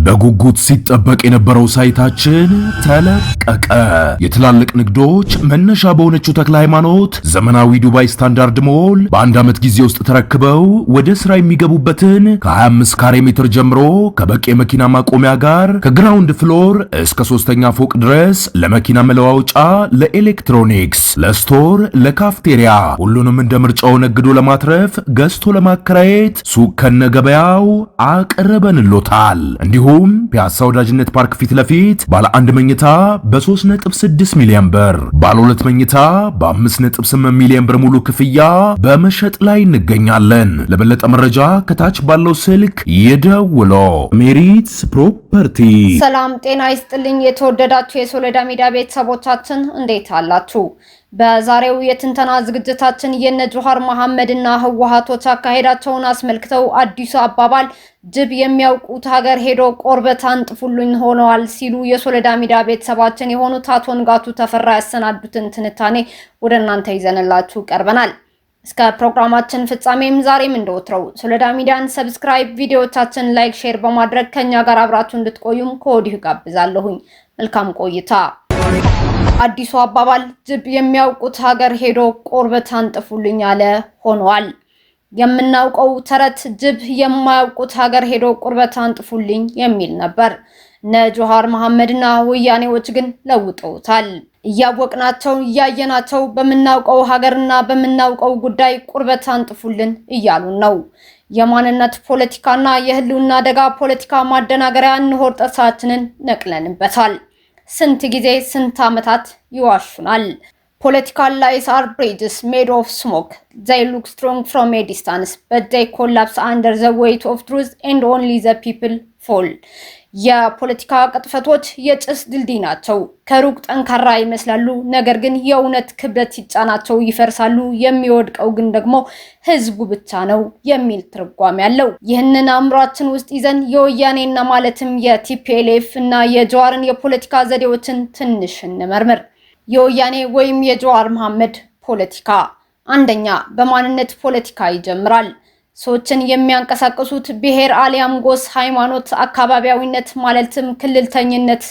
በጉጉት ሲጠበቅ የነበረው ሳይታችን ተለቀቀ። የትላልቅ ንግዶች መነሻ በሆነችው ተክለ ሃይማኖት ዘመናዊ ዱባይ ስታንዳርድ ሞል በአንድ ዓመት ጊዜ ውስጥ ተረክበው ወደ ስራ የሚገቡበትን ከ25 ካሬ ሜትር ጀምሮ ከበቂ የመኪና ማቆሚያ ጋር ከግራውንድ ፍሎር እስከ ሶስተኛ ፎቅ ድረስ ለመኪና መለዋወጫ፣ ለኤሌክትሮኒክስ፣ ለስቶር፣ ለካፍቴሪያ ሁሉንም እንደ ምርጫው ነግዶ ለማትረፍ ገዝቶ ለማከራየት ሱቅ ከነገበያው አቅርበንሎታል። እንዲሁም ፒያሳ ወዳጅነት ፓርክ ፊት ለፊት ባለ 1 መኝታ በ3.6 ሚሊዮን ብር፣ ባለ 2 መኝታ በ5.8 ሚሊዮን ብር ሙሉ ክፍያ በመሸጥ ላይ እንገኛለን። ለበለጠ መረጃ ከታች ባለው ስልክ ይደውሉ። ሜሪትስ ፕሮፐርቲ። ሰላም ጤና ይስጥልኝ። የተወደዳችሁ የሶሎዳ ሚዲያ ቤተሰቦቻችን እንዴት አላችሁ? በዛሬው የትንተና ዝግጅታችን የነ ጆሃር መሐመድና ህወሓቶች አካሄዳቸውን አስመልክተው አዲሱ አባባል ጅብ የሚያውቁት ሀገር ሄዶ ቆርበት አንጥፉልኝ ሆነዋል ሲሉ የሶሎዳ ሚዲያ ቤተሰባችን የሆኑት አቶ ንጋቱ ተፈራ ያሰናዱትን ትንታኔ ወደ እናንተ ይዘንላችሁ ቀርበናል። እስከ ፕሮግራማችን ፍጻሜም ዛሬም እንደወትረው ሶሎዳ ሚዲያን ሰብስክራይብ፣ ቪዲዮዎቻችን ላይክ፣ ሼር በማድረግ ከኛ ጋር አብራችሁ እንድትቆዩም ከወዲሁ ጋብዛለሁኝ። መልካም ቆይታ። አዲሱ አባባል ጅብ የሚያውቁት ሀገር ሄዶ ቆርበት አንጥፉልኝ ያለ ሆኗል። የምናውቀው ተረት ጅብ የማያውቁት ሀገር ሄዶ ቆርበት አንጥፉልኝ የሚል ነበር። እነ ጆሃር መሐመድና ወያኔዎች ግን ለውጠውታል። እያወቅናቸው እያየናቸው በምናውቀው ሀገርና በምናውቀው ጉዳይ ቆርበት አንጥፉልን እያሉን ነው። የማንነት ፖለቲካና የህልውና አደጋ ፖለቲካ ማደናገሪያ እንሆር ጥርሳችንን ነቅለንበታል። ስንት ጊዜ ስንት ዓመታት ይዋሹናል። Political lies are bridges made of smoke. They look strong from a distance, but they collapse under the weight of truth and only the people fall. የፖለቲካ ቅጥፈቶች የጭስ ድልድይ ናቸው። ከሩቅ ጠንካራ ይመስላሉ፣ ነገር ግን የእውነት ክብደት ሲጫናቸው ይፈርሳሉ። የሚወድቀው ግን ደግሞ ህዝቡ ብቻ ነው የሚል ትርጓሜ ያለው። ይህንን አእምሯችን ውስጥ ይዘን የወያኔና ማለትም የቲፒኤልኤፍ እና የጀዋርን የፖለቲካ ዘዴዎችን ትንሽ እንመርምር። የወያኔ ወይም የጆሃር መሐመድ ፖለቲካ አንደኛ በማንነት ፖለቲካ ይጀምራል። ሰዎችን የሚያንቀሳቅሱት ብሔር አሊያም ጎስ፣ ሃይማኖት፣ አካባቢያዊነት ማለትም ክልልተኝነት፣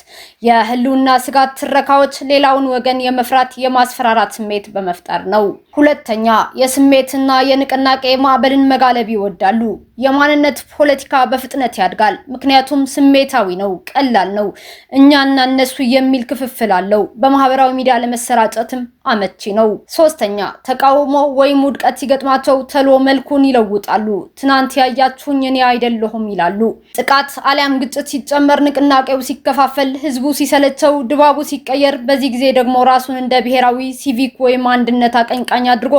የህልውና ስጋት ትረካዎች ሌላውን ወገን የመፍራት የማስፈራራት ስሜት በመፍጠር ነው። ሁለተኛ የስሜትና የንቅናቄ ማዕበልን መጋለብ ይወዳሉ። የማንነት ፖለቲካ በፍጥነት ያድጋል፣ ምክንያቱም ስሜታዊ ነው፣ ቀላል ነው፣ እኛና እነሱ የሚል ክፍፍል አለው። በማህበራዊ ሚዲያ ለመሰራጨትም አመቺ ነው። ሶስተኛ ተቃውሞ ወይም ውድቀት ሲገጥማቸው ተሎ መልኩን ይለውጣሉ። ትናንት ያያችሁኝ እኔ አይደለሁም ይላሉ። ጥቃት አሊያም ግጭት ሲጨመር፣ ንቅናቄው ሲከፋፈል፣ ህዝቡ ሲሰለቸው፣ ድባቡ ሲቀየር፣ በዚህ ጊዜ ደግሞ ራሱን እንደ ብሔራዊ ሲቪክ ወይም አንድነት አቀንቃኝ አድርጎ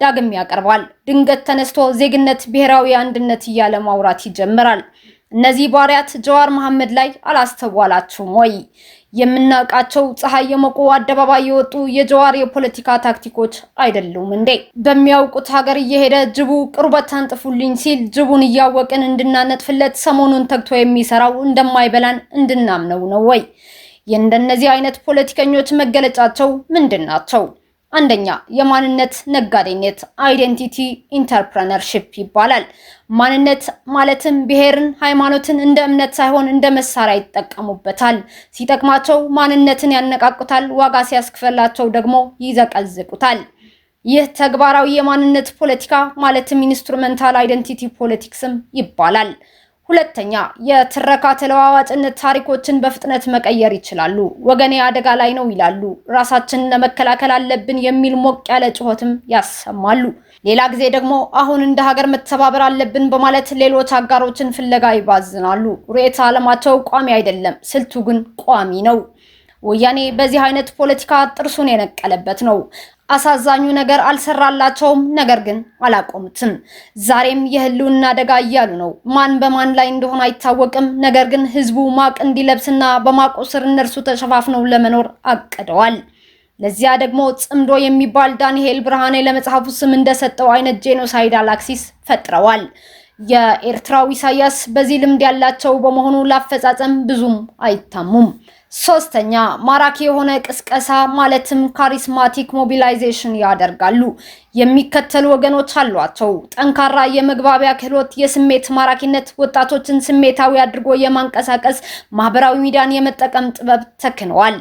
ዳግም ያቀርባል። ድንገት ተነስቶ ዜግነት፣ ብሔራዊ አንድነት እያለ ማውራት ይጀምራል። እነዚህ ባሪያት ጆሃር መሐመድ ላይ አላስተዋላችሁም ወይ? የምናውቃቸው ፀሐይ የሞቁ አደባባይ የወጡ የጆሃር የፖለቲካ ታክቲኮች አይደሉም እንዴ? በሚያውቁት ሀገር እየሄደ ጅቡ ቁርበት አንጥፉልኝ ሲል ጅቡን እያወቅን እንድናነጥፍለት ሰሞኑን ተግቶ የሚሰራው እንደማይበላን እንድናምነው ነው ወይ? የእንደነዚህ አይነት ፖለቲከኞች መገለጫቸው ምንድን ናቸው? አንደኛ የማንነት ነጋዴነት አይዴንቲቲ ኢንተርፕረነርሺፕ ይባላል። ማንነት ማለትም ብሔርን፣ ሃይማኖትን እንደ እምነት ሳይሆን እንደ መሳሪያ ይጠቀሙበታል። ሲጠቅማቸው ማንነትን ያነቃቁታል፣ ዋጋ ሲያስከፍላቸው ደግሞ ይዘቀዝቁታል። ይህ ተግባራዊ የማንነት ፖለቲካ ማለትም ኢንስትሩሜንታል አይዴንቲቲ ፖለቲክስም ይባላል። ሁለተኛ የትረካ ተለዋዋጭነት ታሪኮችን በፍጥነት መቀየር ይችላሉ። ወገኔ አደጋ ላይ ነው ይላሉ። ራሳችንን ለመከላከል አለብን የሚል ሞቅ ያለ ጩኸትም ያሰማሉ። ሌላ ጊዜ ደግሞ አሁን እንደ ሀገር መተባበር አለብን በማለት ሌሎች አጋሮችን ፍለጋ ይባዝናሉ። ርዕዮተ ዓለማቸው ቋሚ አይደለም፣ ስልቱ ግን ቋሚ ነው። ወያኔ በዚህ አይነት ፖለቲካ ጥርሱን የነቀለበት ነው። አሳዛኙ ነገር አልሰራላቸውም፣ ነገር ግን አላቆሙትም። ዛሬም የህልውና አደጋ እያሉ ነው። ማን በማን ላይ እንደሆነ አይታወቅም፣ ነገር ግን ህዝቡ ማቅ እንዲለብስና በማቁ ስር እነርሱ ተሸፋፍነው ለመኖር አቅደዋል። ለዚያ ደግሞ ጽምዶ የሚባል ዳንኤል ብርሃኔ ለመጽሐፉ ስም እንደሰጠው አይነት ጄኖሳይዳል አክሲስ ፈጥረዋል። የኤርትራው ኢሳያስ በዚህ ልምድ ያላቸው በመሆኑ ላፈጻጸም ብዙም አይታሙም። ሶስተኛ ማራኪ የሆነ ቅስቀሳ ማለትም ካሪስማቲክ ሞቢላይዜሽን ያደርጋሉ። የሚከተሉ ወገኖች አሏቸው። ጠንካራ የመግባቢያ ክህሎት፣ የስሜት ማራኪነት፣ ወጣቶችን ስሜታዊ አድርጎ የማንቀሳቀስ ማህበራዊ ሚዲያን የመጠቀም ጥበብ ተክነዋል።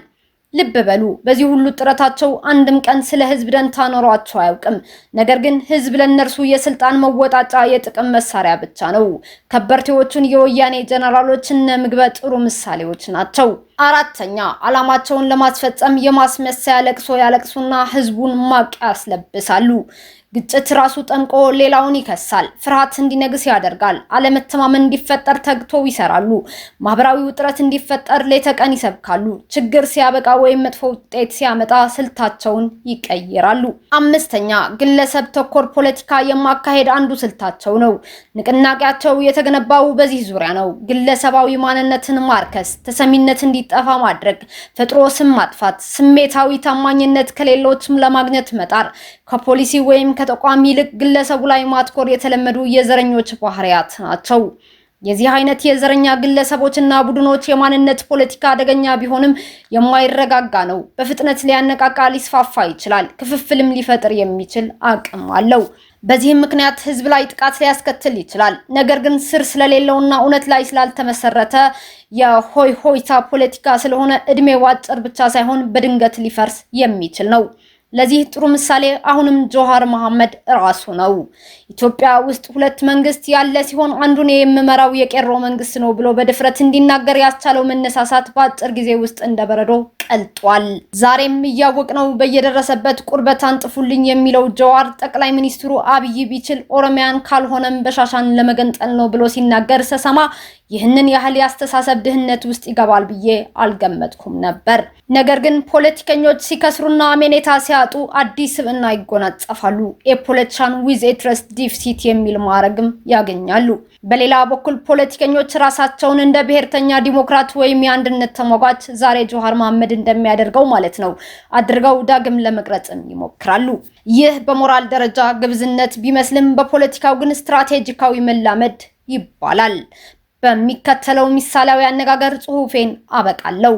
ልብ በሉ፣ በዚህ ሁሉ ጥረታቸው አንድም ቀን ስለ ህዝብ ደንታ ኖሯቸው አያውቅም። ነገር ግን ህዝብ ለነርሱ የስልጣን መወጣጫ የጥቅም መሳሪያ ብቻ ነው። ከበርቴዎቹን የወያኔ ጀነራሎች እነ ምግበ ጥሩ ምሳሌዎች ናቸው። አራተኛ ዓላማቸውን ለማስፈጸም የማስመሰያ ለቅሶ ያለቅሱና ህዝቡን ማቅ ያስለብሳሉ። ግጭት ራሱ ጠንቆ ሌላውን ይከሳል። ፍርሃት እንዲነግስ ያደርጋል። አለመተማመን እንዲፈጠር ተግተው ይሰራሉ። ማህበራዊ ውጥረት እንዲፈጠር ሌተቀን ይሰብካሉ። ችግር ሲያበቃ ወይም መጥፎ ውጤት ሲያመጣ ስልታቸውን ይቀይራሉ። አምስተኛ ግለሰብ ተኮር ፖለቲካ የማካሄድ አንዱ ስልታቸው ነው። ንቅናቄያቸው የተገነባው በዚህ ዙሪያ ነው። ግለሰባዊ ማንነትን ማርከስ፣ ተሰሚነት እንዲጠፋ ማድረግ፣ ፈጥሮ ስም ማጥፋት፣ ስሜታዊ ታማኝነት ከሌሎችም ለማግኘት መጣር፣ ከፖሊሲ ወይም ከተቋም ይልቅ ግለሰቡ ላይ ማትኮር የተለመዱ የዘረኞች ባህሪያት ናቸው። የዚህ አይነት የዘረኛ ግለሰቦችና ቡድኖች የማንነት ፖለቲካ አደገኛ ቢሆንም የማይረጋጋ ነው። በፍጥነት ሊያነቃቃ ሊስፋፋ ይችላል። ክፍፍልም ሊፈጥር የሚችል አቅም አለው። በዚህም ምክንያት ህዝብ ላይ ጥቃት ሊያስከትል ይችላል። ነገር ግን ስር ስለሌለውና እውነት ላይ ስላልተመሰረተ የሆይ ሆይታ ፖለቲካ ስለሆነ እድሜው አጭር ብቻ ሳይሆን በድንገት ሊፈርስ የሚችል ነው። ለዚህ ጥሩ ምሳሌ አሁንም ጆሃር መሐመድ ራሱ ነው። ኢትዮጵያ ውስጥ ሁለት መንግስት ያለ ሲሆን አንዱን የምመራው የቄሮ መንግስት ነው ብሎ በድፍረት እንዲናገር ያስቻለው መነሳሳት በአጭር ጊዜ ውስጥ እንደበረዶ ቀልጧል። ዛሬም እያወቅነው በየደረሰበት ቁርበት አንጥፉልኝ የሚለው ጆሃር ጠቅላይ ሚኒስትሩ አብይ ቢችል ኦሮሚያን ካልሆነም በሻሻን ለመገንጠል ነው ብሎ ሲናገር ሰሰማ ይህንን ያህል ያስተሳሰብ ድህነት ውስጥ ይገባል ብዬ አልገመትኩም ነበር። ነገር ግን ፖለቲከኞች ሲከስሩና አሜኔታ ሲያጡ አዲስ ስብዕና ይጎናጸፋሉ። የፖለቲሻን ዊዝ ኤ ትረስት ዲፊሲት የሚል ማዕረግም ያገኛሉ። በሌላ በኩል ፖለቲከኞች ራሳቸውን እንደ ብሔርተኛ ዲሞክራት ወይም የአንድነት ተሟጋች ዛሬ ጆሃር መሐመድ እንደሚያደርገው ማለት ነው አድርገው ዳግም ለመቅረጽም ይሞክራሉ። ይህ በሞራል ደረጃ ግብዝነት ቢመስልም በፖለቲካው ግን ስትራቴጂካዊ መላመድ ይባላል። በሚከተለው ምሳሌያዊ አነጋገር ጽሁፌን አበቃለሁ።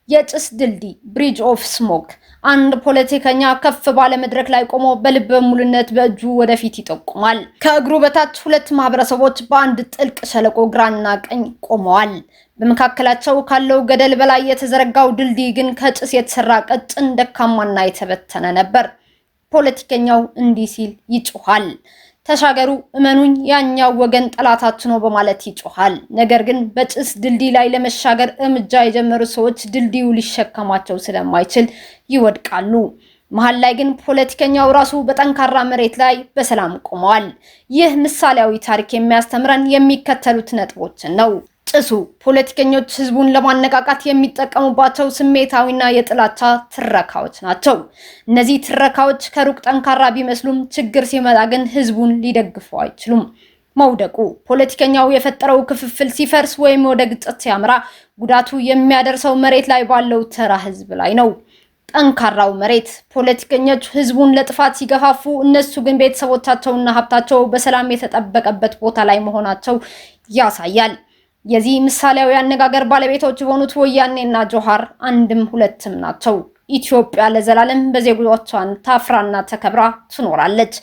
የጭስ ድልድይ ብሪጅ ኦፍ ስሞክ። አንድ ፖለቲከኛ ከፍ ባለ መድረክ ላይ ቆሞ በልበ ሙሉነት በእጁ ወደፊት ይጠቁማል። ከእግሩ በታች ሁለት ማህበረሰቦች በአንድ ጥልቅ ሸለቆ ግራና ቀኝ ቆመዋል። በመካከላቸው ካለው ገደል በላይ የተዘረጋው ድልድይ ግን ከጭስ የተሰራ ቀጭን፣ ደካማና የተበተነ ነበር። ፖለቲከኛው እንዲህ ሲል ይጮሃል። ተሻገሩ፣ እመኑኝ፣ ያኛው ወገን ጠላታችን ነው በማለት ይጮሃል። ነገር ግን በጭስ ድልድይ ላይ ለመሻገር እርምጃ የጀመሩ ሰዎች ድልድዩ ሊሸከማቸው ስለማይችል ይወድቃሉ። መሃል ላይ ግን ፖለቲከኛው ራሱ በጠንካራ መሬት ላይ በሰላም ቆመዋል። ይህ ምሳሌያዊ ታሪክ የሚያስተምረን የሚከተሉት ነጥቦችን ነው። ጭሱ ፖለቲከኞች ህዝቡን ለማነቃቃት የሚጠቀሙባቸው ስሜታዊና የጥላቻ ትረካዎች ናቸው። እነዚህ ትረካዎች ከሩቅ ጠንካራ ቢመስሉም ችግር ሲመጣ ግን ህዝቡን ሊደግፉ አይችሉም። መውደቁ ፖለቲከኛው የፈጠረው ክፍፍል ሲፈርስ ወይም ወደ ግጭት ሲያምራ ጉዳቱ የሚያደርሰው መሬት ላይ ባለው ተራ ህዝብ ላይ ነው። ጠንካራው መሬት ፖለቲከኞች ህዝቡን ለጥፋት ሲገፋፉ፣ እነሱ ግን ቤተሰቦቻቸውና ሀብታቸው በሰላም የተጠበቀበት ቦታ ላይ መሆናቸው ያሳያል። የዚህ ምሳሌያዊ አነጋገር ባለቤቶች የሆኑት ወያኔና ጆሃር አንድም ሁለትም ናቸው። ኢትዮጵያ ለዘላለም በዜጎቿን ታፍራና ተከብራ ትኖራለች።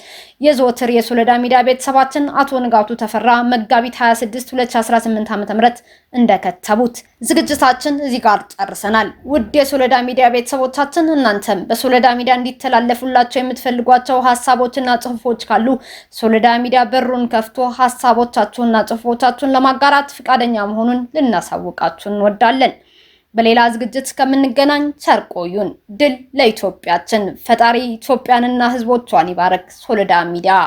የዘወትር የሶለዳ ሚዲያ ቤተሰባችን አቶ ንጋቱ ተፈራ መጋቢት 26 2018 ዓ.ም እንደከተቡት ዝግጅታችን እዚህ ጋር ጨርሰናል። ውድ የሶለዳ ሚዲያ ቤተሰቦቻችን እናንተም በሶለዳ ሚዲያ እንዲተላለፉላቸው የምትፈልጓቸው ሐሳቦችና ጽሁፎች ካሉ ሶለዳ ሚዲያ በሩን ከፍቶ ሐሳቦቻችሁንና ጽሁፎቻችሁን ለማጋራት ፍቃደኛ መሆኑን ልናሳውቃችሁ እንወዳለን። በሌላ ዝግጅት እስከምንገናኝ ቸር ቆዩን። ድል ለኢትዮጵያችን። ፈጣሪ ኢትዮጵያንና ህዝቦቿን ይባረክ። ሶለዳ ሚዲያ